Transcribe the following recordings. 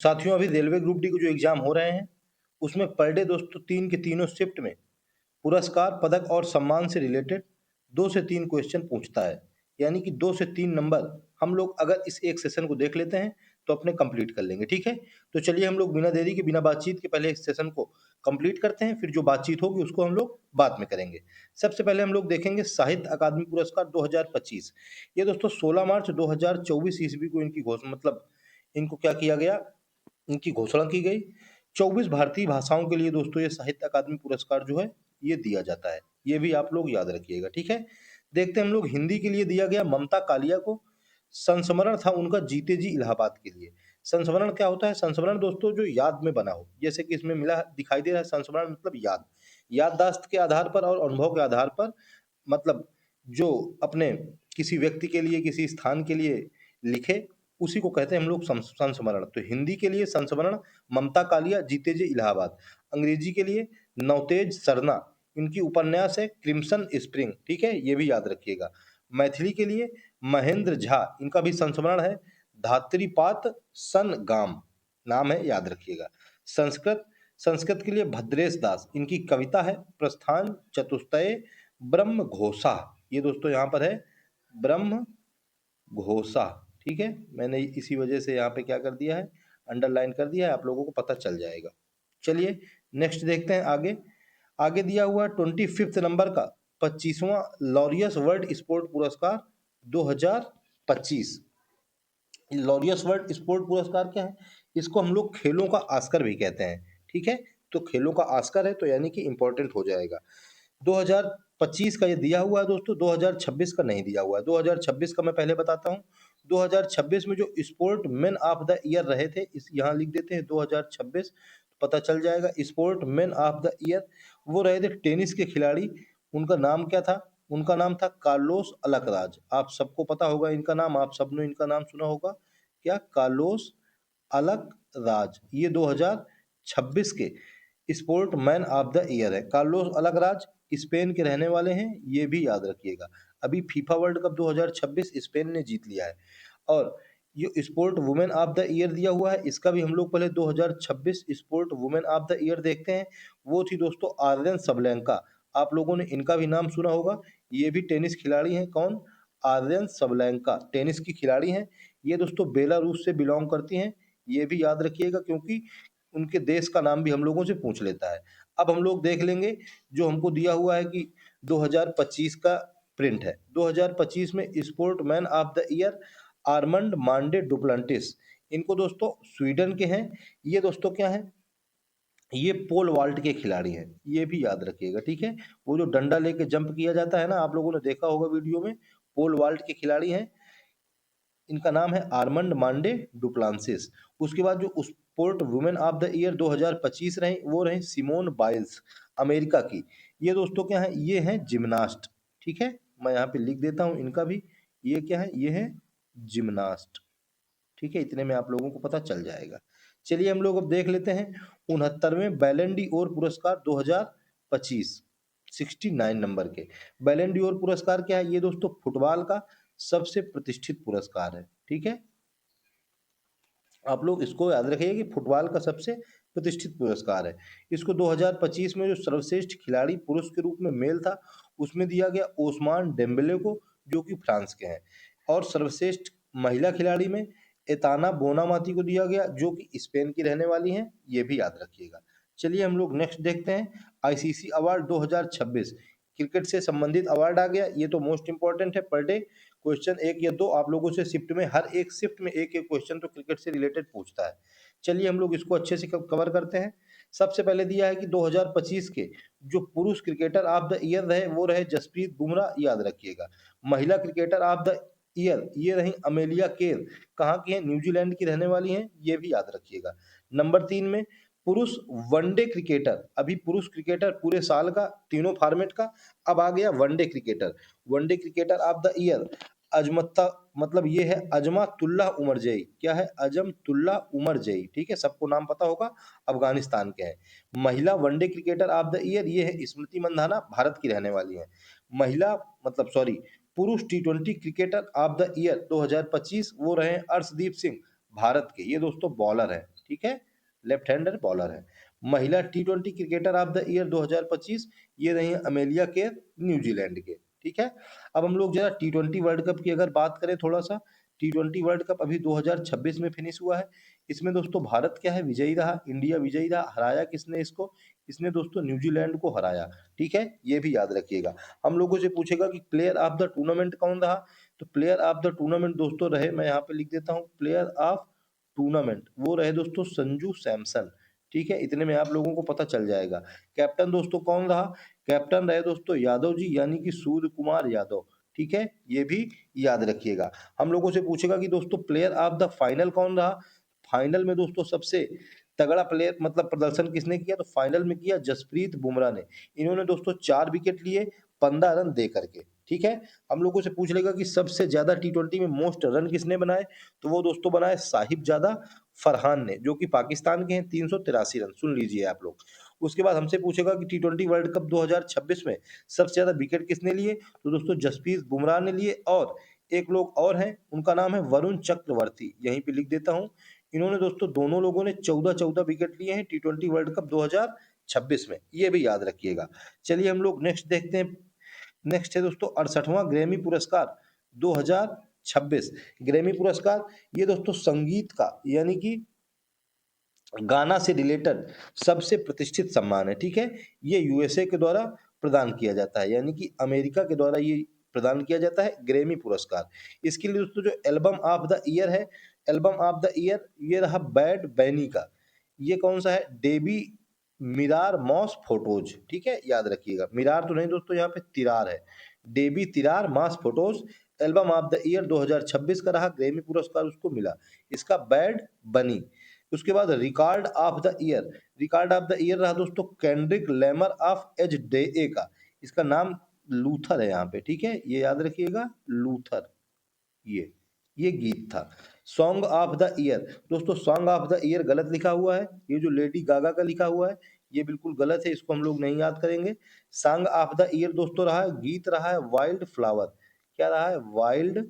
साथियों अभी railway group D के जो एग्जाम हो रहे हैं उसमें पर डे दोस्तों 3 के तीनों शिफ्ट में पुरस्कार, पदक और सम्मान से रिलेटेड 2 से 3 क्वेश्चन पूछता है। यानी कि 2 से 3 नंबर हम लोग अगर इस एक सेशन को देख लेते हैं तो अपने कंप्लीट कर लेंगे, ठीक है? तो चलिए हम लोग बिना देरी के, बिना बातचीत के पहले इस सेशन को कंप्लीट करते हैं, फिर जो बातचीत होगी उसको हम लोग बाद में करेंगे। सबसे पहले हम लोग देखेंगे साहित्य अकादमी पुरस्कार 2025। ये दोस्तों 16 मार्च 2024 ईस्वी को इनकी घोषणा, मतलब इनको क्या किया गया, इनकी घोषणा की गई। 24 भारतीय भाषाओं के लिए दोस्तों ये साहित्य अकादमी पुरस्कार जो है ये दिया जाता है। ये भी आप लोग याद रखिएगा, ठीक है? देखते हैं हम लोग हिंदी के लिए दिया गया ममता कालिया को। संस्मरण था उनका जीते जी इलाहाबाद के लिए। संस्मरण क्या होता है? संस्मरण दोस्तों जो याद में बना हो, जैसे कि इसमें मिला दिखाई दे रहा है संस्मरण मतलब याद। याददाश्त के आधार पर और अनुभव के आधार पर, मतलब जो अपने किसी व्यक्ति के लिए, किसी स्थान के लिए लिखे, उसी को कहते हैं हम लोग संस्मरण। तो हिंदी के लिए संस्मरण ममता कालिया, जीते जी इलाहाबाद। अंग्रेजी के लिए नवतेज सरना, इनकी उपन्यास है क्रिम्सन स्प्रिंग, ठीक है? ये भी याद रखिएगा। मैथिली के लिए महेंद्र झा, इनका भी संस्मरण है धात्रीपात सन गाम, नाम है, याद रखिएगा। संस्कृत संस्कृत के लिए भद्रेश दास, इनकी कविता है प्रस्थान चतुष्टय ब्रह्म घोषा। ये दोस्तों यहाँ पर है ब्रह्म घोषा, ठीक है? मैंने इसी वजह से यहाँ पे क्या कर दिया है, अंडरलाइन कर दिया है, आप लोगों को पता चल जाएगा। चलिए नेक्स्ट देखते हैं आगे। आगे दिया हुआ 25 नंबर का 25वां लॉरियस वर्ल्ड स्पोर्ट पुरस्कार 2025। लॉरियस वर्ल्ड स्पोर्ट पुरस्कार क्या है? इसको हम लोग खेलों का ऑस्कर भी कहते हैं, ठीक है? तो खेलों का ऑस्कर है तो यानी कि इंपॉर्टेंट हो जाएगा। 2025 का ये दिया हुआ है दोस्तों, 2026 का नहीं दिया हुआ है। 2026 का मैं पहले बताता हूँ। 2026 में जो sport man of the year रहे थे, इस यहाँ लिख देते हैं 2026, पता चल जाएगा। Sport man of the year वो रहे थे टेनिस के खिलाड़ी। उनका नाम क्या था? उनका नाम था कार्लोस अलकराज। आप सबको पता होगा इनका नाम, आप सबने इनका नाम सुना होगा। क्या? Carlos Alcaraz. ये 2026 के sport man of the year है। कार्लोस अलकराज स्पेन के रहने वाले हैं, ये भी याद रखिएगा। अभी फीफा वर्ल्ड कप 2026 स्पेन ने जीत लिया है। और ये sport women of the year दिया हुआ है, इसका भी हम लोग पहले 2026 sport women of the year देखते हैं। वो थी दोस्तों आर्यन सबलैंका। आप लोगों ने इनका भी नाम सुना होगा। ये भी टेनिस खिलाड़ी हैं। कौन? आर्यन सबलैंका टेनिस की खिलाड़ी हैं। ये दोस्तों बेलारूस से बिलोंग करती हैं। ये भी याद रखिएगा क्योंकि उनके देश का नाम भी हम लोगों से पूछ लेता है। अब हम लोग देख लेंगे जो हमको दिया हुआ है कि 2025 का प्रिंट है। 2025 में sport man of the year Armand Mande Duplantis. इनको दोस्तों स्वीडन के हैं। ये दोस्तों क्या है? ये पोल वाल्ट के खिलाड़ी हैं। ये भी याद रखिएगा, ठीक है? वो जो डंडा लेके जंप किया जाता है ना, आप लोगों ने देखा होगा वीडियो में, पोल वाल्ट के खिलाड़ी हैं। इनका नाम है आर्मंड मांडे डुप्लांसिस। उसके बाद जो sport women of the year 2025 रहे, वो रहे सिमोन बाइल्स, अमेरिका की। ये दोस्तों क्या है? ये हैं जिम्नास्ट, ठीक है? मैं यहाँ पे लिख देता हूँ इनका भी। ये क्या है? ये है जिम्नास्ट, ठीक है? इतने में आप लोगों को पता चल जाएगा। चलिए हम लोग अब देख लेते हैं 69वें बैलन डी ओर पुरस्कार 2025, 69 नंबर के। बैलन डी ओर पुरस्कार क्या है? ये दोस्तों फुटबॉल का सबसे प्रतिष्ठित पुरस्कार है, ठीक है? आप लोग इसको याद रखिए कि फुटबॉल का सबसे प्रतिष्ठित पुरस्कार है। इसको 2025 में जो सर्वश्रेष्ठ खिलाड़ी पुरुष के रूप में मेल था, उसमें दिया गया ओस्मान डेम्बेले को, जो कि फ्रांस के हैं। और सर्वश्रेष्ठ महिला खिलाड़ी में एताना बोनामाती को दिया गया, जो कि स्पेन की रहने वाली हैं। ये भी याद रखिएगा। चलिए हम लोग नेक्स्ट देखते हैं आईसीसी अवार्ड 2026। क्रिकेट से संबंधित अवार्ड आ गया। ये तो मोस्ट इंपॉर्टेंट है। पर डे क्वेश्चन एक या दो आप लोगों से शिफ्ट में, हर एक शिफ्ट में एक एक क्वेश्चन तो क्रिकेट से रिलेटेड पूछता है। चलिए हम लोग इसको अच्छे से कवर करते हैं। सबसे पहले दिया है कि 2025 के जो पुरुष क्रिकेटर ऑफ द ईयर रहे, वो रहे जसप्रीत बुमराह, याद रखिएगा। महिला क्रिकेटर ऑफ द ईयर ये रही अमेलिया केर। कहाँ की है? न्यूजीलैंड की रहने वाली हैं। ये भी याद रखिएगा। नंबर 3 में पुरुष वनडे क्रिकेटर, अभी पुरुष क्रिकेटर पूरे साल का, तीनों फॉर्मेट का, अब आ गया one day cricketer. One day cricketer of the year अजमता, मतलब ये है अजमातुल्लाह उमरजई। क्या है? अजमतुल्लाह उमरजई, ठीक है? सबको नाम पता होगा, अफगानिस्तान के हैं। महिला one day cricketer of the year ये है स्मृति मंधाना, भारत की रहने वाली है। महिला, मतलब सॉरी, पुरुष टी20 क्रिकेटर ऑफ द ईयर 2025 वो रहे अर्शदीप सिंह, भारत के। ये दोस्तों बॉलर हैं, ठीक है, लेफ्ट हैंडर बॉलर है। महिला टी20 क्रिकेटर ऑफ द ईयर 2025 ये रही अमेलिया केर, न्यूजीलैंड के, ठीक है। अब हम लोग जरा टी20 वर्ल्ड कप की अगर बात करें थोड़ा सा, टी20 वर्ल्ड कप अभी 2026 में फिनिश हुआ है। इसमें दोस्तों भारत क्या है, विजयी रहा, इंडिया विजयी रहा। हराया किसने इसको, इसने दोस्तों न्यूजीलैंड को हराया, ठीक है, ये भी याद रखिएगा। हम लोगों से पूछेगा कि प्लेयर ऑफ द टूर्नामेंट कौन रहा, तो प्लेयर ऑफ द टूर्नामेंट दोस्तों रहे, मैं यहाँ पे लिख देता हूँ, प्लेयर ऑफ टूर्नामेंट वो रहे दोस्तों संजू सैमसन, ठीक है, इतने में आप लोगों को पता चल जाएगा। कैप्टन दोस्तों कौन रहा, कैप्टन रहे दोस्तों यादव जी, यानी कि सूर्य कुमार यादव, ठीक है, ये भी याद रखिएगा। हम लोगों से पूछेगा कि दोस्तों प्लेयर ऑफ द फाइनल कौन रहा, फाइनल में दोस्तों सबसे तगड़ा प्लेयर मतलब प्रदर्शन किसने किया, तो फाइनल में किया जसप्रीत बुमराह ने। इन्होंने दोस्तों 4 विकेट लिए 15 रन दे करके, ठीक है। हम लोगों से पूछ लेगा कि सबसे ज्यादा टी20 में मोस्ट रन किसने बनाए, तो वो दोस्तों बनाए साहिबजादा फरहान ने, जो कि पाकिस्तान के हैं, 383 रन, सुन लीजिए आप लोग। उसके बाद हमसे पूछेगा कि टी20 वर्ल्ड कप 2026 में सबसे ज्यादा विकेट किसने लिए, तो दोस्तों जसप्रीत बुमराह ने लिए, और एक लोग और हैं, उनका नाम है वरुण चक्रवर्ती, यहीं पे लिख देता हूं। इन्होंने दोस्तों दोनों लोगों ने 14-14 विकेट लिए हैं टी20 वर्ल्ड कप 2026 में, ये भी याद रखिएगा। चलिए हम लोग नेक्स्ट देखते हैं। नेक्स्ट है दोस्तों 68वां ग्रैमी पुरस्कार 2026। ग्रैमी पुरस्कार ये दोस्तों संगीत का यानी कि गाना से रिलेटेड सबसे प्रतिष्ठित सम्मान है, ठीक है। ये यूएसए के द्वारा प्रदान किया जाता है, यानी कि अमेरिका के द्वारा ये प्रदान किया जाता है ग्रैमी पुरस्कार। इसके लिए दोस्तों जो एल्बम ऑफ द ईयर है, एल्बम ऑफ द ईयर ये रहा बैड बैनी का। ये कौन सा है, डेबी मिरार मॉस फोटोज, ठीक है, याद रखिएगा। मिरार तो नहीं दोस्तों, यहाँ पे तिरार है, Debí Tirar Más Fotos album of the year 2026 का रहा, ग्रैमी पुरस्कार उसको मिला। इसका बैड बनी। उसके बाद record of the year, record of the year रहा दोस्तों केंड्रिक लैमर ऑफ एज डे ए का। इसका नाम लूथर है यहाँ पे, ठीक है, ये याद रखिएगा, लूथर, ये गीत था। सॉन्ग ऑफ द ईयर दोस्तों, सॉन्ग ऑफ द ईयर गलत लिखा हुआ है, ये जो लेडी गागा का लिखा हुआ है ये बिल्कुल गलत है, इसको हम लोग नहीं याद करेंगे। सॉन्ग ऑफ द ईयर दोस्तों रहा है, गीत रहा है वाइल्ड फ्लावर, क्या रहा है, वाइल्ड,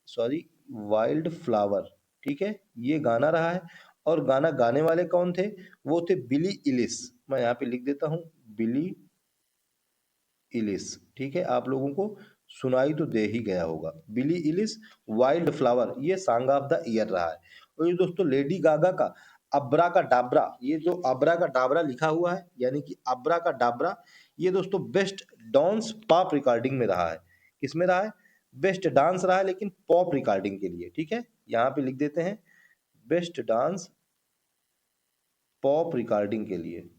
सॉरी, वाइल्ड फ्लावर, ठीक है, ये गाना रहा है। और गाना गाने वाले कौन थे, वो थे बिली इलिश, मैं यहाँ पे लिख देता हूँ, बिली इलिश, ठीक है, आप लोगों को सुनाई तो दे ही गया होगा, बिली इलिश वाइल्ड फ्लावर, ये सॉन्ग ऑफ द ईयर रहा है। और ये दोस्तों लेडी गागा का अब्रा का डाबरा, ये जो अब्रा का डाबरा लिखा हुआ है यानी कि अब्रा का डाबरा, ये दोस्तों बेस्ट डांस पॉप रिकॉर्डिंग में रहा है। किसमें रहा है, बेस्ट डांस रहा है, लेकिन पॉप रिकॉर्डिंग के लिए, ठीक है, यहाँ पे लिख देते हैं बेस्ट डांस पॉप रिकॉर्डिंग के लिए,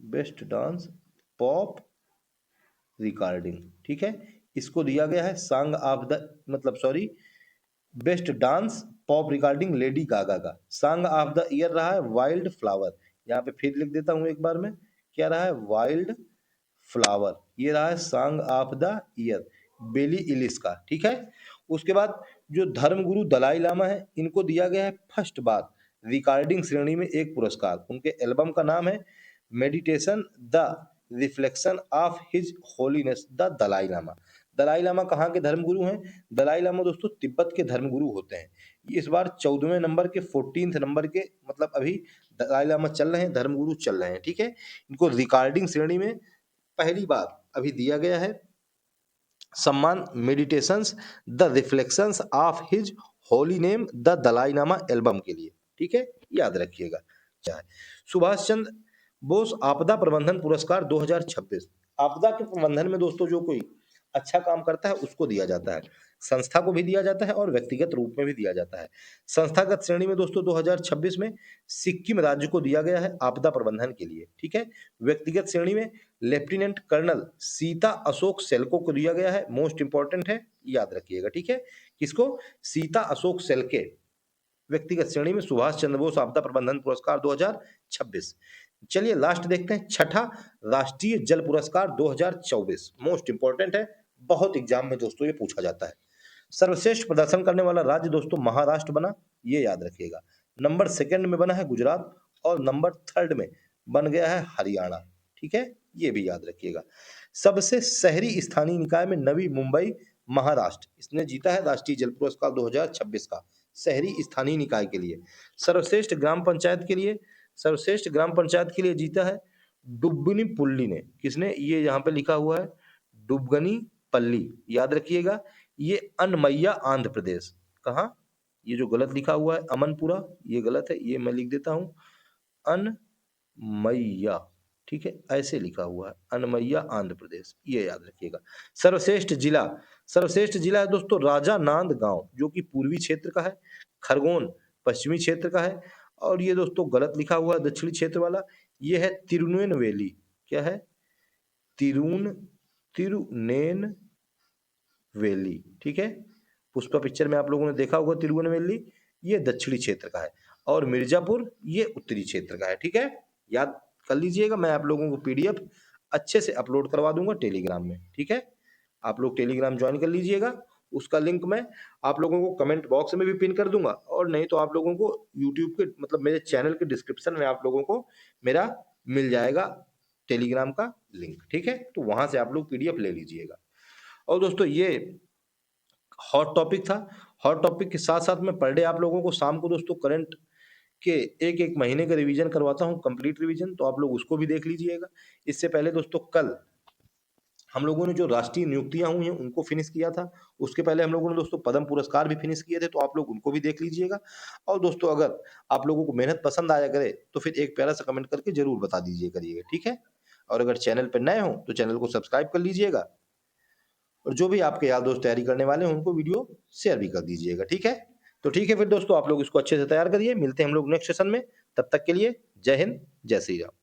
बेस्ट डांस पॉप रिकॉर्डिंग, ठीक है, इसको दिया गया है सॉन्ग ऑफ द मतलब sorry best dance pop recording Lady Gaga का। सॉन्ग ऑफ द ईयर रहा है वाइल्ड फ्लावर, यहाँ पे फिर लिख देता हूँ एक बार में, क्या रहा है, वाइल्ड फ्लावर, ये रहा है सॉन्ग ऑफ द ईयर बेली इलिस का, ठीक है। उसके बाद जो धर्मगुरु दलाई लामा है, इनको दिया गया है फर्स्ट बार रिकॉर्डिंग श्रेणी में एक पुरस्कार। उनके एल्बम का नाम है meditation the reflection of his holiness the Dalai Lama. Dalai Lama कहाँ के धर्मगुरु हैं, दलाई लामा दोस्तों तिब्बत के धर्मगुरु होते हैं। इस बार 14वें नंबर के 14th नंबर के मतलब अभी दलाई लामा चल रहे हैं, धर्मगुरु चल रहे हैं, ठीक है। इनको रिकॉर्डिंग श्रेणी में पहली बार अभी दिया गया है सम्मान meditations the reflections of his holy name the Dalai नामा एल्बम के लिए, ठीक है, याद रखिएगा। चाहे सुभाष चंद्र बोस आपदा प्रबंधन पुरस्कार 2026, आपदा के प्रबंधन में दोस्तों जो कोई अच्छा काम करता है उसको दिया जाता है, संस्था को भी दिया जाता है और व्यक्तिगत रूप में भी दिया जाता है। संस्थागत श्रेणी में दोस्तों 2026 में सिक्किम राज्य को दिया गया है आपदा प्रबंधन के लिए, ठीक है। व्यक्तिगत श्रेणी में लेफ्टिनेंट कर्नल सीता अशोक सेल्को को दिया गया है, मोस्ट इंपॉर्टेंट है, याद रखिएगा, ठीक है, किसको, सीता अशोक सेल्के। व्यक्तिगत श्रेणी में सुभाष चंद्र बोस आपदा प्रबंधन पुरस्कार 2026। चलिए लास्ट देखते हैं, छठा राष्ट्रीय जल पुरस्कार 2024, मोस्ट इंपॉर्टेंट है, बहुत एग्जाम में दोस्तों ये पूछा जाता है। सर्वश्रेष्ठ प्रदर्शन करने वाला राज्य दोस्तों महाराष्ट्र बना, ये याद रखिएगा। नंबर 2 में बना है गुजरात और नंबर 3 में बन गया है हरियाणा, ठीक है, ये भी याद रखिएगा। सबसे शहरी स्थानीय निकाय में नवी मुंबई महाराष्ट्र, इसने जीता है राष्ट्रीय जल पुरस्कार 2026 का। शहरी स्थानीय निकाय के लिए। सर्वश्रेष्ठ ग्राम पंचायत के लिए जीता है डुब्बनी पुल्ली ने। किसने? ये यहाँ पे लिखा हुआ है डुबगनी पल्ली, याद रखिएगा। ये अनमैया आंध्र प्रदेश। कहाँ? ये जो गलत लिखा हुआ है अमनपुरा, ये गलत है, ये मैं लिख देता हूँ अनमैया, ठीक है, ऐसे लिखा हुआ है अनमैया आंध्र प्रदेश, ये याद रखिएगा। सर्वश्रेष्ठ जिला है दोस्तों राजानांद गांव, जो कि पूर्वी क्षेत्र का है। खरगोन पश्चिमी क्षेत्र का है। और ये दोस्तों गलत लिखा हुआ है दक्षिणी क्षेत्र वाला, ये है तिरुनेलवेली। क्या है? तिरुनेलवेली, ठीक है। पुष्पा पिक्चर में आप लोगों ने देखा होगा तिरुनेलवेली, ये दक्षिणी क्षेत्र का है। और मिर्जापुर ये उत्तरी क्षेत्र का है, ठीक है। याद कर लीजिएगा, मैं आप लोगों को पीडीएफ अच्छे से अपलोड करवा दूंगा टेलीग्राम में, ठीक है। आप लोग टेलीग्राम ज्वाइन कर लीजिएगा, उसका लिंक मैं आप लोगों को कमेंट बॉक्स में भी पिन कर दूंगा, और नहीं तो आप लोगों को यूट्यूब के मतलब मेरे चैनल के डिस्क्रिप्शन में आप लोगों को मेरा मिल जाएगा टेलीग्राम का लिंक, ठीक है। तो वहां से आप लोग पीडीएफ ले लीजिएगा। और दोस्तों ये हॉट टॉपिक था। हॉट टॉपिक के साथ साथ मैं पर डे आप लोगों को शाम को दोस्तों करंट के एक एक महीने का रिवीजन करवाता हूं, कंप्लीट रिवीजन, तो आप लोग उसको भी देख लीजिएगा। इससे पहले दोस्तों कल हम लोगों ने जो राष्ट्रीय नियुक्तियां हुई हैं उनको फिनिश किया था। उसके पहले हम लोगों ने दोस्तों पद्म पुरस्कार भी फिनिश किए थे, तो आप लोग उनको भी देख लीजिएगा। और दोस्तों अगर आप लोगों को मेहनत पसंद आया करे तो फिर एक प्यारा सा कमेंट करके जरूर बता दीजिए करिएगा, ठीक है। और अगर चैनल पर नए हो तो चैनल को सब्सक्राइब कर लीजिएगा, और जो भी आपके यार दोस्त तैयारी करने वाले हैं उनको वीडियो शेयर भी कर दीजिएगा, ठीक है। तो ठीक है फिर दोस्तों, आप लोग इसको अच्छे से तैयार करिए, मिलते हैं हम लोग नेक्स्ट सेशन में। तब तक के लिए जय हिंद, जय श्री राम।